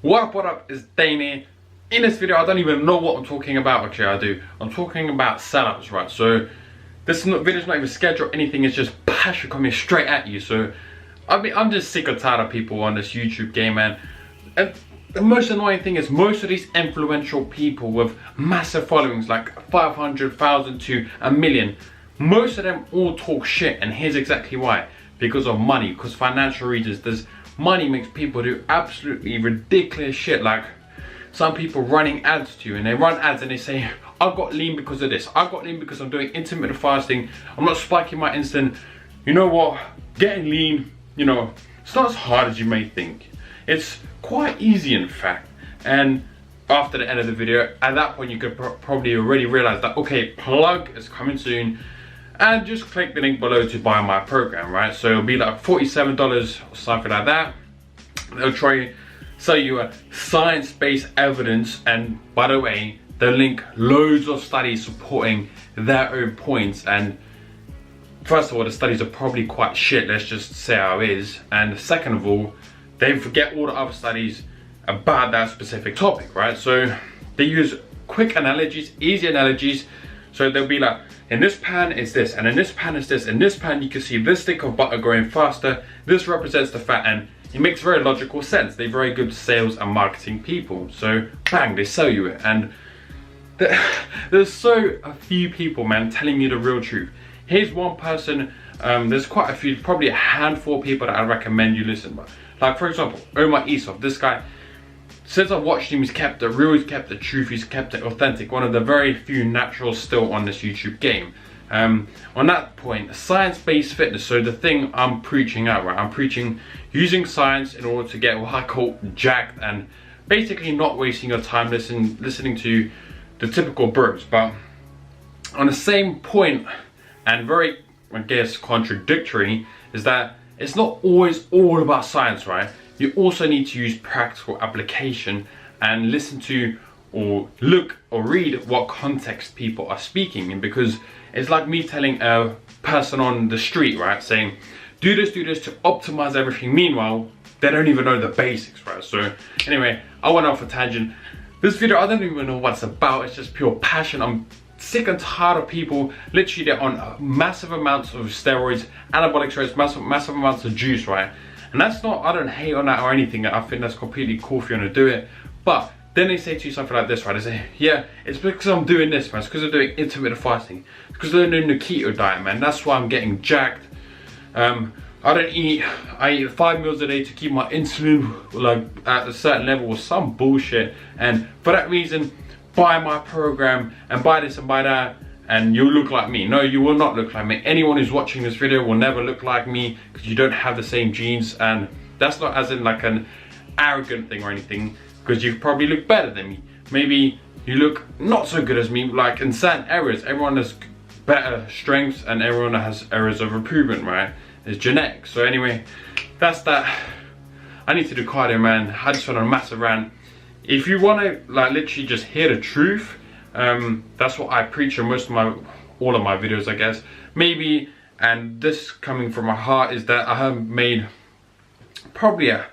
What up, it's Dane here. In this video, I don't even know what I'm talking about. Actually, I do. I'm talking about sellouts, right? So this video's not even scheduled or anything. It's just passion coming straight at you. So I'm just sick and tired of people on this YouTube game, man. And the most annoying thing is most of these influential people with massive followings, like 500,000 to 1 million, most of them all talk shit, and here's exactly why. Because of money, because financial reasons. Money makes people do absolutely ridiculous shit, like some people running ads to you, and they run ads and they say, I got lean because of this, I got lean because I'm doing intermittent fasting, I'm not spiking my insulin. You know what, getting lean, you know, it's not as hard as you may think. It's quite easy, in fact. And after the end of the video, at that point you could probably already realize that, okay, plug is coming soon, and just click the link below to buy my program, right? So it'll be like $47 or something like that. They'll try to sell you a science-based evidence, and by the way, they'll link loads of studies supporting their own points. And first of all, the studies are probably quite shit, let's just say how it is. And second of all, they forget all the other studies about that specific topic, right? So they use quick analogies, easy analogies. So they'll be like, in this pan is this, and in this pan is this, in this pan you can see this stick of butter growing faster, this represents the fat, and it makes very logical sense. They're very good sales and marketing people. So bang, they sell you it. And there's so a few people, man, telling you the real truth. Here's one person, there's quite a few, probably a handful of people that I recommend you listen to. Like for example, Omar Isuf, this guy, since I've watched him, he's kept it real, he's kept the truth, he's kept it authentic. One of the very few naturals still on this YouTube game. On that point, science-based fitness, so the thing I'm preaching out, right? I'm preaching using science in order to get what I call jacked, and basically not wasting your time listening to the typical bros. But on the same point, and very, I guess, contradictory, is that it's not always all about science, right? You also need to use practical application and listen to or look or read what context people are speaking in, because it's like me telling a person on the street, right, saying do this to optimize everything. Meanwhile, they don't even know the basics, right? So anyway, I went off a tangent. This video, I don't even know what it's about. It's just pure passion. I'm sick and tired of people literally, they're on massive amounts of steroids, anabolic steroids, massive amounts of juice, right? And that's not, I don't hate on that or anything. I think that's completely cool if you want to do it. But then they say to you something like this, right? They say, yeah, it's because I'm doing this, man. It's because I'm doing intermittent fasting. It's because I'm doing the keto diet, man. That's why I'm getting jacked. I eat 5 meals a day to keep my insulin like at a certain level or some bullshit. And for that reason, buy my program and buy this and buy that, and you'll look like me. No, you will not look like me. Anyone who's watching this video will never look like me, because you don't have the same genes. And that's not as in like an arrogant thing or anything, because you probably look better than me. Maybe you look not so good as me, like in certain areas. Everyone has better strengths and everyone has areas of improvement, right? It's genetics. So anyway, that's that. I need to do cardio, man. I just went on a massive rant. If you want to like literally just hear the truth, that's what I preach in all of my videos, I guess. Maybe, and this coming from my heart, is that I have made probably a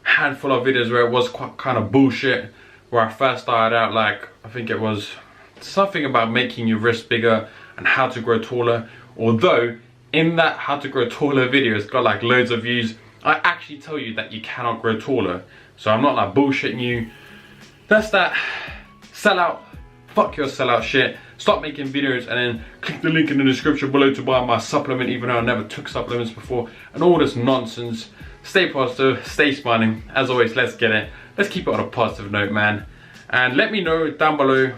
handful of videos where it was quite kind of bullshit. Where I first started out, like I think it was something about making your wrist bigger and how to grow taller. Although in that how to grow taller video, it's got like loads of views. I actually tell you that you cannot grow taller. So I'm not like bullshitting you. That's that. Sell out. Fuck your sellout shit. Stop making videos and then click the link in the description below to buy my supplement, even though I never took supplements before, and all this nonsense. Stay positive, stay smiling. As always, let's get it. Let's keep it on a positive note, man. And let me know down below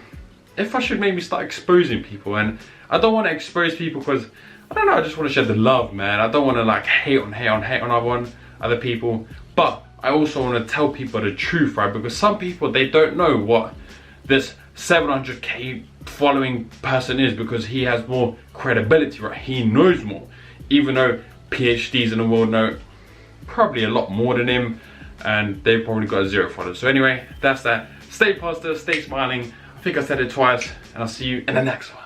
if I should maybe start exposing people. And I don't want to expose people because, I don't know, I just want to share the love, man. I don't want to like hate on other people. But I also want to tell people the truth, right? Because some people, they don't know what this 700k following person is, because he has more credibility, right? He knows more, even though PhDs in the world know probably a lot more than him, and they've probably got 0 followers. So anyway, that's that. Stay positive, stay smiling. I think I said it twice, and I'll see you in the next one.